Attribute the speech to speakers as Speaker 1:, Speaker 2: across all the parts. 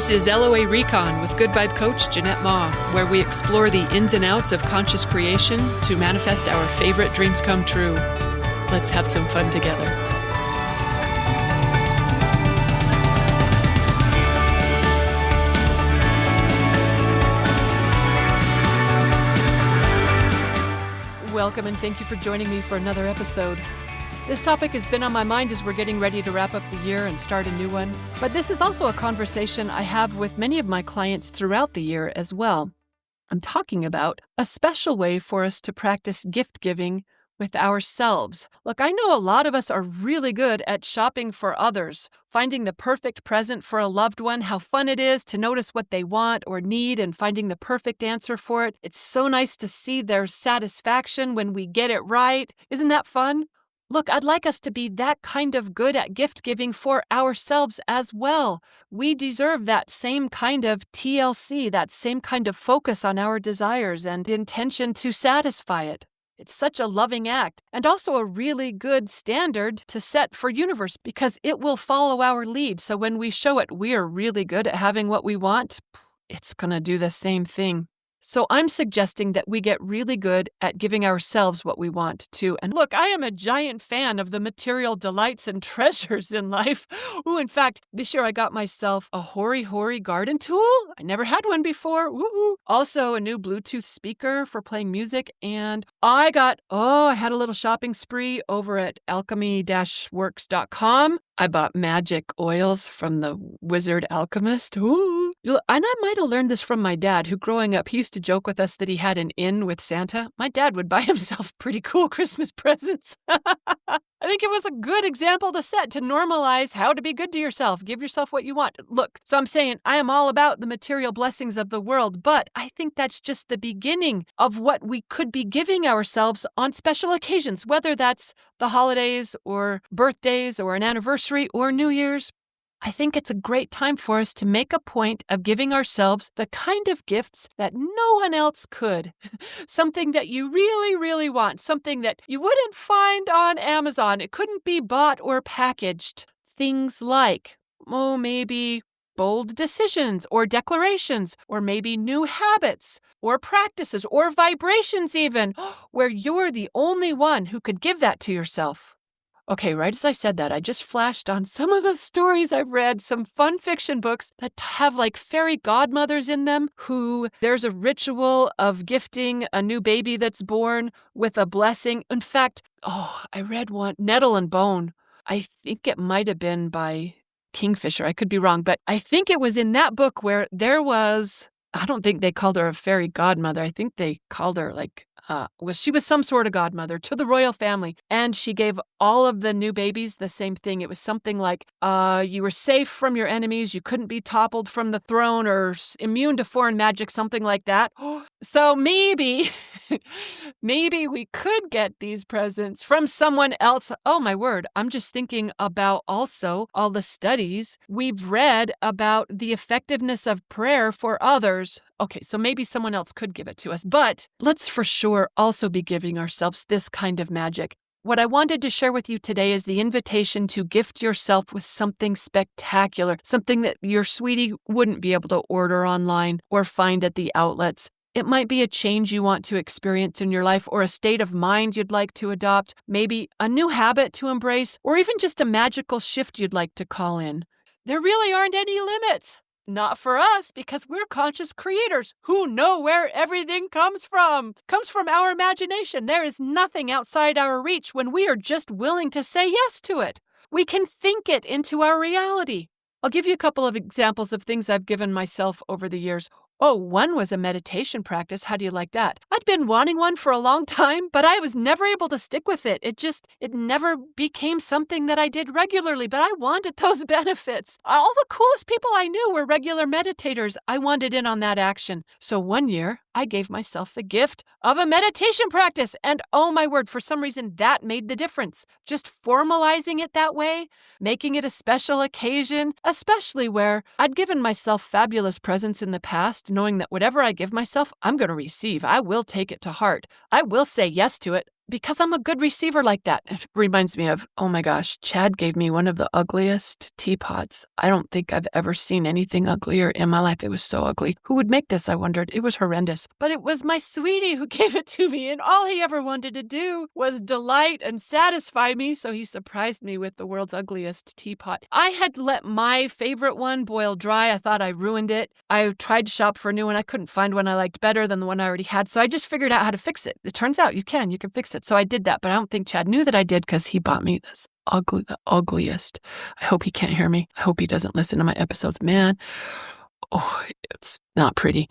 Speaker 1: This is LOA Recon with Good Vibe Coach Jeanette Ma, where we explore the ins and outs of conscious creation to manifest our favorite dreams come true. Let's have some fun together. Welcome and thank you for joining me for another episode. This topic has been on my mind as we're getting ready to wrap up the year and start a new one. But this is also a conversation I have with many of my clients throughout the year as well. I'm talking about a special way for us to practice gift giving with ourselves. Look, I know a lot of us are really good at shopping for others, finding the perfect present for a loved one, how fun it is to notice what they want or need and finding the perfect answer for it. It's so nice to see their satisfaction when we get it right. Isn't that fun? Look, I'd like us to be that kind of good at gift giving for ourselves as well. We deserve that same kind of TLC, that same kind of focus on our desires and intention to satisfy it. It's such a loving act and also a really good standard to set for universe because it will follow our lead. So when we show it we're really good at having what we want, it's going to do the same thing. So I'm suggesting that we get really good at giving ourselves what we want too. And look, I am a giant fan of the material delights and treasures in life. Ooh, in fact, this year I got myself a hoary garden tool. I never had one before. Ooh. Also a new Bluetooth speaker for playing music. And I had a little shopping spree over at alchemy-works.com. I bought magic oils from the wizard alchemist. Ooh. And I might have learned this from my dad, who growing up, he used to joke with us that he had an in with Santa. My dad would buy himself pretty cool Christmas presents. I think it was a good example to set to normalize how to be good to yourself. Give yourself what you want. Look, so I'm saying I am all about the material blessings of the world, but I think that's just the beginning of what we could be giving ourselves on special occasions, whether that's the holidays or birthdays or an anniversary or New Year's. I think it's a great time for us to make a point of giving ourselves the kind of gifts that no one else could. Something that you really, really want. Something that you wouldn't find on Amazon. It couldn't be bought or packaged. Things like, maybe bold decisions or declarations, or maybe new habits or practices or vibrations even, where you're the only one who could give that to yourself. Okay, right as I said that, I just flashed on some of the stories I've read, some fun fiction books that have like fairy godmothers in them who there's a ritual of gifting a new baby that's born with a blessing. In fact, I read one, Nettle and Bone. I think it might have been by Kingfisher. I could be wrong, but I think it was in that book where there was, I don't think they called her a fairy godmother. I think they called her she was some sort of godmother to the royal family. And she gave all of the new babies the same thing. It was something like, you were safe from your enemies. You couldn't be toppled from the throne or immune to foreign magic, something like that. So maybe we could get these presents from someone else. Oh, my word. I'm just thinking about also all the studies we've read about the effectiveness of prayer for others. Okay, so maybe someone else could give it to us, but let's for sure also be giving ourselves this kind of magic. What I wanted to share with you today is the invitation to gift yourself with something spectacular, something that your sweetie wouldn't be able to order online or find at the outlets. It might be a change you want to experience in your life or a state of mind you'd like to adopt, maybe a new habit to embrace, or even just a magical shift you'd like to call in. There really aren't any limits. Not for us, because we're conscious creators who know where everything comes from. Comes from our imagination. There is nothing outside our reach when we are just willing to say yes to it. We can think it into our reality. I'll give you a couple of examples of things I've given myself over the years. One was a meditation practice. How do you like that? I'd been wanting one for a long time, but I was never able to stick with it. It never became something that I did regularly, but I wanted those benefits. All the coolest people I knew were regular meditators. I wanted in on that action. So one year, I gave myself the gift of a meditation practice. And oh my word, for some reason, that made the difference. Just formalizing it that way, making it a special occasion, especially where I'd given myself fabulous presents in the past, knowing that whatever I give myself, I'm going to receive. I will take it to heart. I will say yes to it. because I'm a good receiver like that. It reminds me of, oh my gosh, Chad gave me one of the ugliest teapots. I don't think I've ever seen anything uglier in my life. It was so ugly. Who would make this, I wondered? It was horrendous. But it was my sweetie who gave it to me, and all he ever wanted to do was delight and satisfy me, so he surprised me with the world's ugliest teapot. I had let my favorite one boil dry. I thought I ruined it. I tried to shop for a new one. I couldn't find one I liked better than the one I already had, so I just figured out how to fix it. It turns out you can fix it. So I did that, but I don't think Chad knew that I did because he bought me this the ugliest. I hope he can't hear me. I hope he doesn't listen to my episodes. Man, oh, it's not pretty.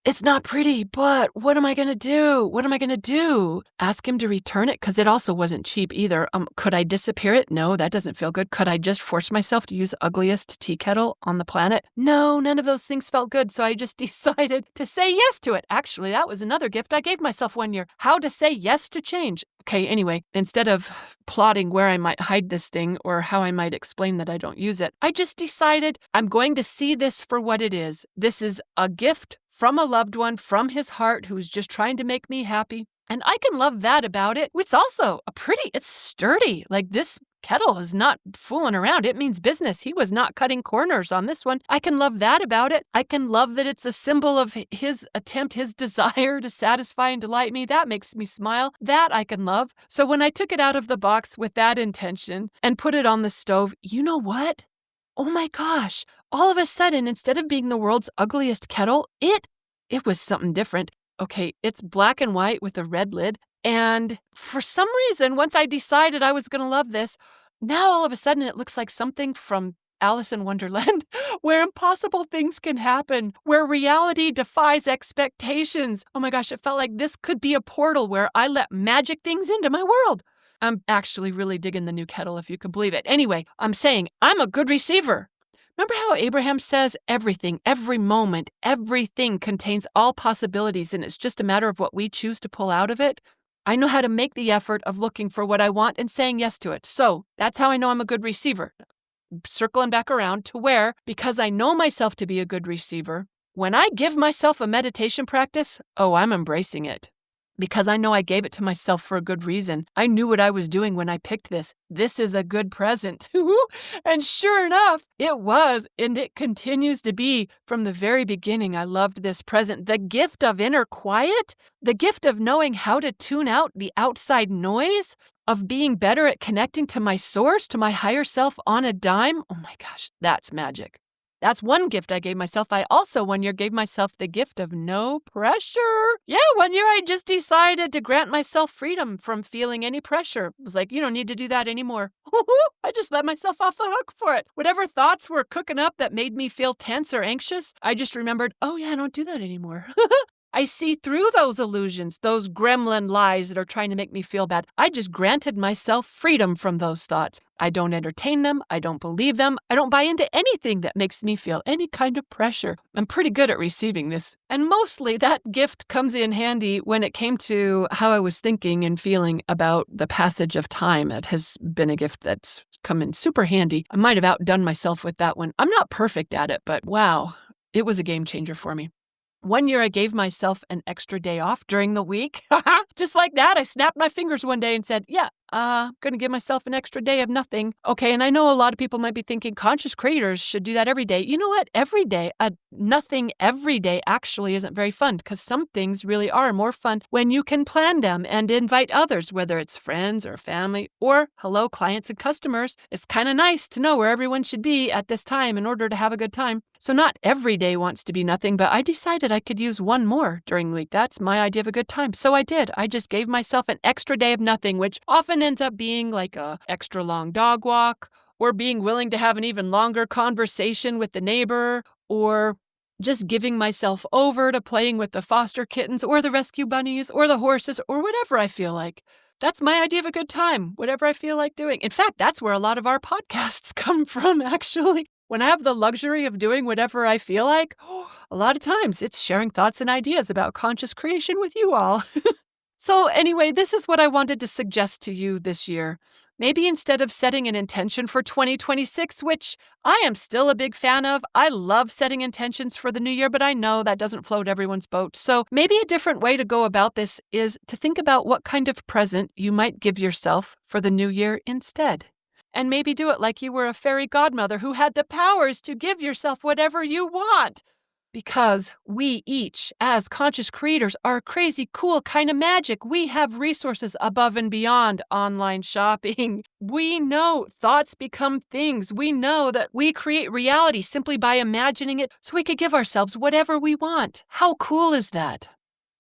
Speaker 1: It's not pretty, but what am I going to do? What am I going to do? Ask him to return it? Because it also wasn't cheap either. Could I disappear it? No, that doesn't feel good. Could I just force myself to use the ugliest tea kettle on the planet? No, none of those things felt good, so I just decided to say yes to it. Actually, that was another gift I gave myself one year. How to say yes to change. Okay, anyway, instead of plotting where I might hide this thing or how I might explain that I don't use it, I just decided I'm going to see this for what it is. This is a gift from a loved one, from his heart, who's just trying to make me happy. And I can love that about it. It's also it's sturdy. Like, this kettle is not fooling around. It means business. He was not cutting corners on this one. I can love that about it. I can love that it's a symbol of his attempt, his desire to satisfy and delight me. That makes me smile. That I can love. So when I took it out of the box with that intention and put it on the stove, you know what? Oh my gosh, all of a sudden, instead of being the world's ugliest kettle, it was something different. Okay, it's black and white with a red lid. And for some reason, once I decided I was going to love this, now all of a sudden it looks like something from Alice in Wonderland, where impossible things can happen, where reality defies expectations. Oh my gosh, it felt like this could be a portal where I let magic things into my world. I'm actually really digging the new kettle, if you could believe it. Anyway, I'm saying I'm a good receiver. Remember how Abraham says everything, every moment, everything contains all possibilities, and it's just a matter of what we choose to pull out of it? I know how to make the effort of looking for what I want and saying yes to it. So that's how I know I'm a good receiver. Circling back around to where, because I know myself to be a good receiver, when I give myself a meditation practice, I'm embracing it. Because I know I gave it to myself for a good reason. I knew what I was doing when I picked this. This is a good present. And sure enough, it was, and it continues to be. From the very beginning, I loved this present. The gift of inner quiet, the gift of knowing how to tune out the outside noise, of being better at connecting to my source, to my higher self on a dime. Oh my gosh, that's magic. That's one gift I gave myself. I also one year gave myself the gift of no pressure. Yeah, one year I just decided to grant myself freedom from feeling any pressure. It was like, you don't need to do that anymore. I just let myself off the hook for it. Whatever thoughts were cooking up that made me feel tense or anxious, I just remembered, oh yeah, I don't do that anymore. I see through those illusions, those gremlin lies that are trying to make me feel bad. I just granted myself freedom from those thoughts. I don't entertain them. I don't believe them. I don't buy into anything that makes me feel any kind of pressure. I'm pretty good at receiving this. And mostly that gift comes in handy when it came to how I was thinking and feeling about the passage of time. It has been a gift that's come in super handy. I might have outdone myself with that one. I'm not perfect at it, but wow, it was a game changer for me. One year I gave myself an extra day off during the week. Just like that, I snapped my fingers one day and said, I'm going to give myself an extra day of nothing. Okay, and I know a lot of people might be thinking conscious creators should do that every day. You know what? Every day, nothing every day actually isn't very fun, because some things really are more fun when you can plan them and invite others, whether it's friends or family or, hello, clients and customers. It's kind of nice to know where everyone should be at this time in order to have a good time. So not every day wants to be nothing, but I decided I could use one more during the week. That's my idea of a good time. So I did. I just gave myself an extra day of nothing, which often ends up being like a extra long dog walk, or being willing to have an even longer conversation with the neighbor, or just giving myself over to playing with the foster kittens or the rescue bunnies or the horses or whatever I feel like. That's my idea of a good time, whatever I feel like doing. In fact, that's where a lot of our podcasts come from, actually. When I have the luxury of doing whatever I feel like, a lot of times it's sharing thoughts and ideas about conscious creation with you all. So anyway, this is what I wanted to suggest to you this year. Maybe instead of setting an intention for 2026, which I am still a big fan of, I love setting intentions for the new year, but I know that doesn't float everyone's boat. So maybe a different way to go about this is to think about what kind of present you might give yourself for the new year instead. And maybe do it like you were a fairy godmother who had the powers to give yourself whatever you want. Because we each, as conscious creators, are crazy cool kind of magic. We have resources above and beyond online shopping. We know thoughts become things. We know that we create reality simply by imagining it, so we could give ourselves whatever we want. How cool is that?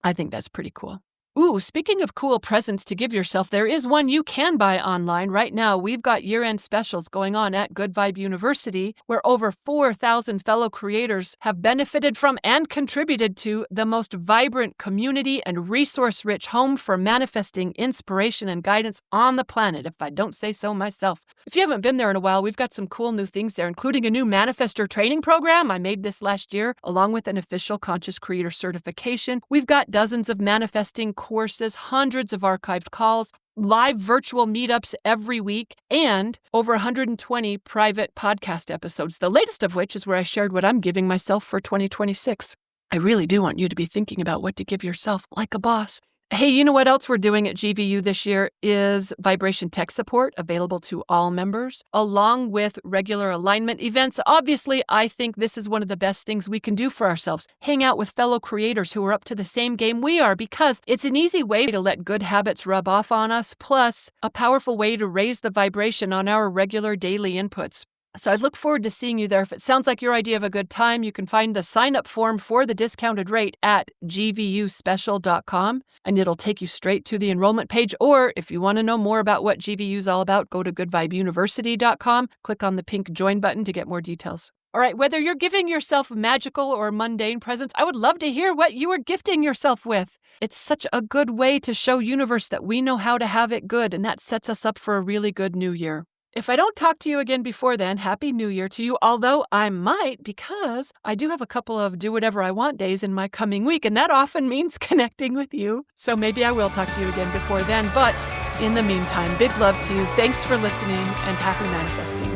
Speaker 1: I think that's pretty cool. Ooh, speaking of cool presents to give yourself, there is one you can buy online right now. We've got year-end specials going on at Good Vibe University, where over 4,000 fellow creators have benefited from and contributed to the most vibrant community and resource-rich home for manifesting inspiration and guidance on the planet, if I don't say so myself. If you haven't been there in a while, we've got some cool new things there, including a new manifestor training program. I made this last year, along with an official conscious creator certification. We've got dozens of manifesting courses, hundreds of archived calls, live virtual meetups every week, and over 120 private podcast episodes, the latest of which is where I shared what I'm giving myself for 2026. I really do want you to be thinking about what to give yourself like a boss. Hey, you know what else we're doing at GVU this year is vibration tech support available to all members, along with regular alignment events. Obviously, I think this is one of the best things we can do for ourselves. Hang out with fellow creators who are up to the same game we are, because it's an easy way to let good habits rub off on us, plus a powerful way to raise the vibration on our regular daily inputs. So I look forward to seeing you there. If it sounds like your idea of a good time, you can find the sign-up form for the discounted rate at gvuspecial.com, and it'll take you straight to the enrollment page. Or if you want to know more about what GVU is all about, go to goodvibeuniversity.com, click on the pink join button to get more details. All right, whether you're giving yourself magical or mundane presents, I would love to hear what you are gifting yourself with. It's such a good way to show universe that we know how to have it good, and that sets us up for a really good new year. If I don't talk to you again before then, Happy New Year to you, although I might, because I do have a couple of do whatever I want days in my coming week, and that often means connecting with you. So maybe I will talk to you again before then, but in the meantime, big love to you. Thanks for listening, and happy manifesting.